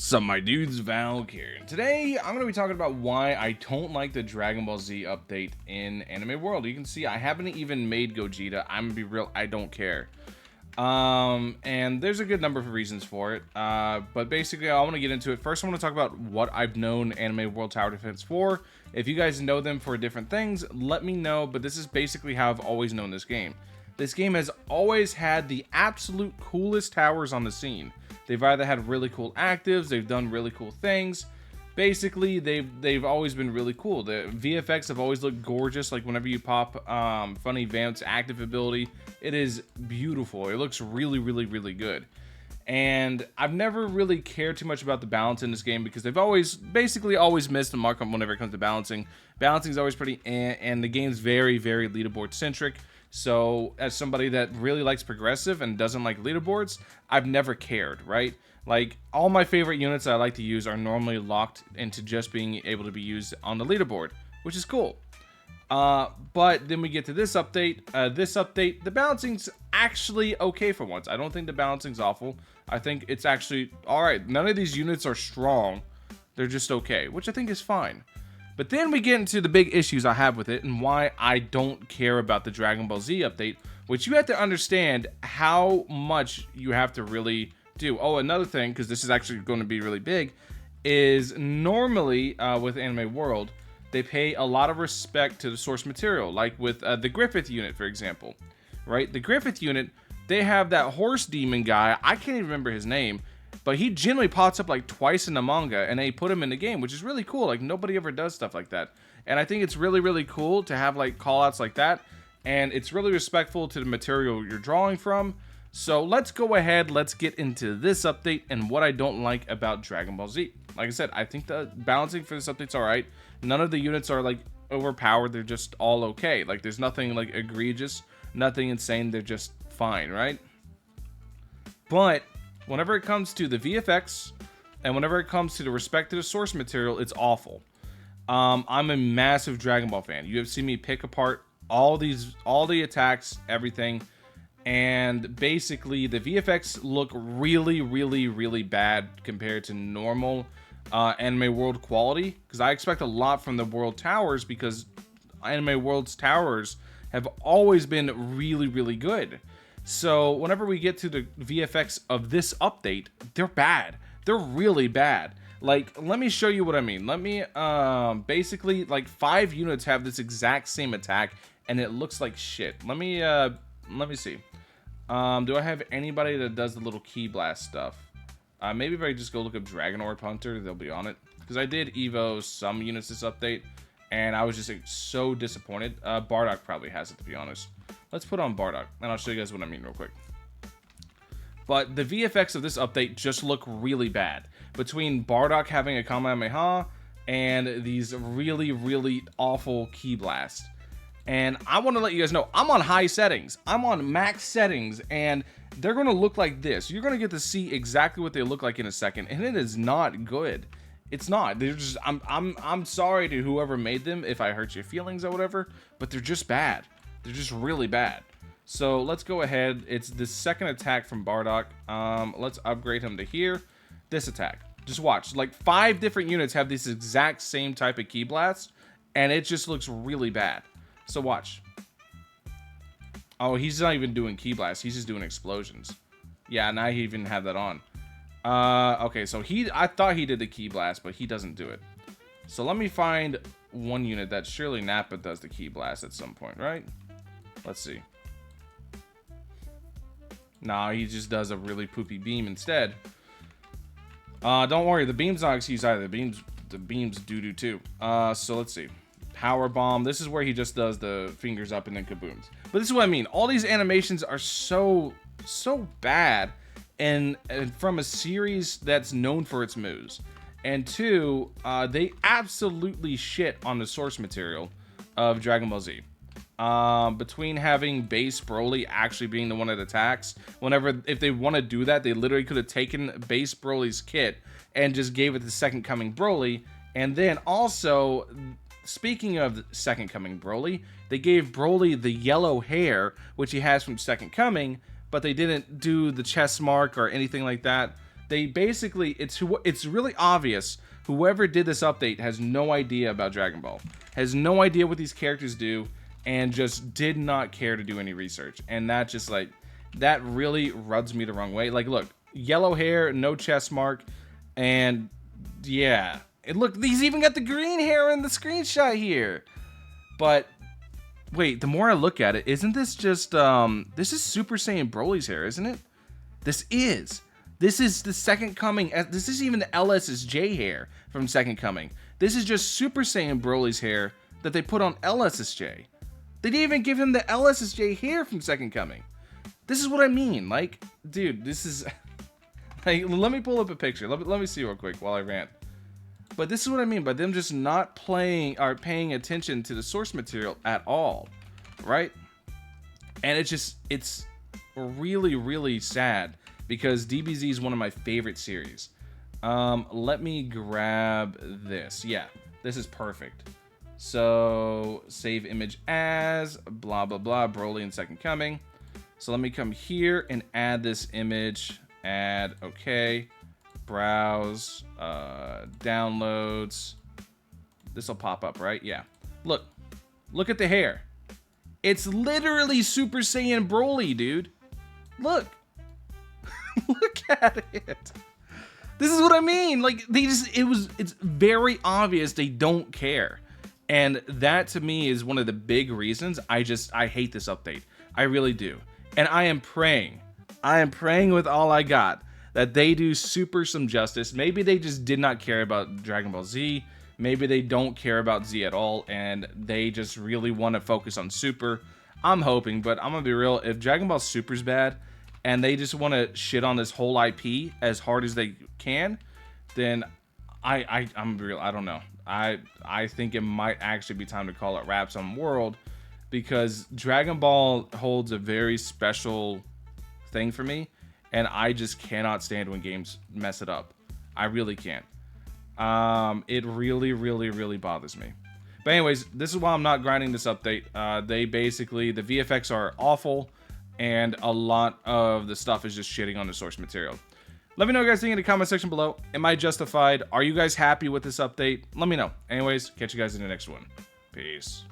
What's up, my dudes? Valk here. Today, I'm going to be talking about why I don't like the Dragon Ball Z update in Anime World. You can see I haven't even made Gogeta. I'm going to be real, I don't care. And there's a good number of reasons for it. But basically, I want to get into it. First, I want to talk about what I've known Anime World Tower Defense for. If you guys know them for different things, let me know. But this is basically how I've always known this game. This game has always had the absolute coolest towers on the scene. They've either had really cool actives, they've done really cool things. Basically, they've always been really cool. The VFX have always looked gorgeous. Like whenever you pop Funny Vamp's active ability, it is beautiful. It looks really, really, really good. And I've never really cared too much about the balance in this game because they've basically always missed the mark whenever it comes to balancing. Balancing is always pretty and the game's very, very leaderboard centric. So as somebody that really likes progressive and doesn't like leaderboards, I've never cared, right? Like all my favorite units that I like to use are normally locked into just being able to be used on the leaderboard, which is cool. But then we get to this update. The balancing's actually okay for once. I don't think the balancing's awful. I think it's actually all right. None of these units are strong. They're just okay, which I think is fine. But then we get into the big issues I have with it and why I don't care about the Dragon Ball Z update, which you have to understand how much you have to really do. Oh, another thing, because this is actually going to be really big, is normally with Anime World, they pay a lot of respect to the source material, like with the Griffith unit, for example, right? The Griffith unit, they have that horse demon guy. I can't even remember his name. But he generally pops up like twice in the manga and they put him in the game, which is really cool. Like nobody ever does stuff like that. And I think it's really, really cool to have like call outs like that. And it's really respectful to the material you're drawing from. So let's go ahead. Let's get into this update and what I don't like about Dragon Ball Z. Like I said, I think the balancing for this update's all right. None of the units are like overpowered. They're just all okay. Like there's nothing like egregious, nothing insane. They're just fine, right? But whenever it comes to the VFX and whenever it comes to the respect to the source material, it's awful. I'm a massive Dragon Ball fan. You have seen me pick apart all the attacks, everything, and basically the VFX look really, really, really bad compared to normal Anime World quality. Because I expect a lot from the World Towers because Anime World's towers have always been really, really good. So whenever we get to the VFX of this update, they're bad. They're really bad. Like, let me show you what I mean. Let me, basically, like 5 units have this exact same attack, and it looks like shit. Let me see. Do I have anybody that does the little key blast stuff? Maybe if I just go look up Dragon Orb Hunter, they'll be on it. Because I did Evo some units this update, and I was just like, so disappointed. Bardock probably has it, to be honest. Let's put on Bardock, and I'll show you guys what I mean real quick. But the VFX of this update just look really bad. Between Bardock having a Kamehameha and these really, really awful Ki Blast. And I want to let you guys know, I'm on high settings. I'm on max settings, and they're going to look like this. You're going to get to see exactly what they look like in a second, and it is not good. It's not. They're just, I'm sorry to whoever made them if I hurt your feelings or whatever, but they're just bad. They're just really bad. So let's go ahead. It's the second attack from Bardock. Let's upgrade him to here. This attack. Just watch. Like 5 different units have this exact same type of Ki Blast, and it just looks really bad. So watch. Oh, he's not even doing Ki Blast. He's just doing explosions. Yeah, now he even had that on. Okay, so I thought he did the Ki Blast, but he doesn't do it. So let me find one unit that surely Nappa does the Ki Blast at some point, right? Let's see. Nah, he just does a really poopy beam instead. Don't worry, the beam's not excuse either. The beam's doo-doo too. So let's see. Power Bomb. This is where he just does the fingers up and then kabooms. But this is what I mean. All these animations are so bad, and from a series that's known for its moves. And 2, they absolutely shit on the source material of Dragon Ball Z. Between having base Broly actually being the one that attacks, if they want to do that, they literally could have taken base Broly's kit and just gave it the Second Coming Broly. And then also, speaking of Second Coming Broly, they gave Broly the yellow hair, which he has from Second Coming, but they didn't do the chest mark or anything like that. They basically, it's really obvious whoever did this update has no idea about Dragon Ball, has no idea what these characters do, and just did not care to do any research. And that just like, that really rubs me the wrong way. Like, look, yellow hair, no chest mark, and yeah. And look, he's even got the green hair in the screenshot here. But wait, the more I look at it, isn't this just, this is Super Saiyan Broly's hair, isn't it? This is the Second Coming. This is even the LSSJ hair from Second Coming. This is just Super Saiyan Broly's hair that they put on LSSJ. They didn't even give him the LSSJ hair from Second Coming. This is what I mean. Like, dude, this is... Like, let me pull up a picture. Let me see real quick while I rant. But this is what I mean by them just not paying attention to the source material at all, right? And it's really, really sad because DBZ is one of my favorite series. Let me grab this. Yeah, this is perfect. So save image as blah blah blah Broly and Second Coming. So let me come here and add this image. Add, okay. Browse, downloads. This will pop up, right? Yeah. Look at the hair. It's literally Super Saiyan Broly, dude. Look. Look at it. This is what I mean. Like, it's very obvious they don't care. And that to me is one of the big reasons I hate this update. I really do. And I am praying with all I got that they do Super some justice. Maybe they just did not care about Dragon Ball Z. Maybe they don't care about Z at all, and they just really want to focus on Super. I'm hoping, but I'm gonna be real. If Dragon Ball Super's bad, and they just want to shit on this whole IP as hard as they can, then I'm real. I don't know. I think it might actually be time to call it wraps on World, because Dragon Ball holds a very special thing for me. And I just cannot stand when games mess it up. I really can't. It really, really, really bothers me. But anyways, this is why I'm not grinding this update. They basically, the VFX are awful, and a lot of the stuff is just shitting on the source material. Let me know what you guys think in the comment section below. Am I justified? Are you guys happy with this update? Let me know. Anyways, catch you guys in the next one. Peace.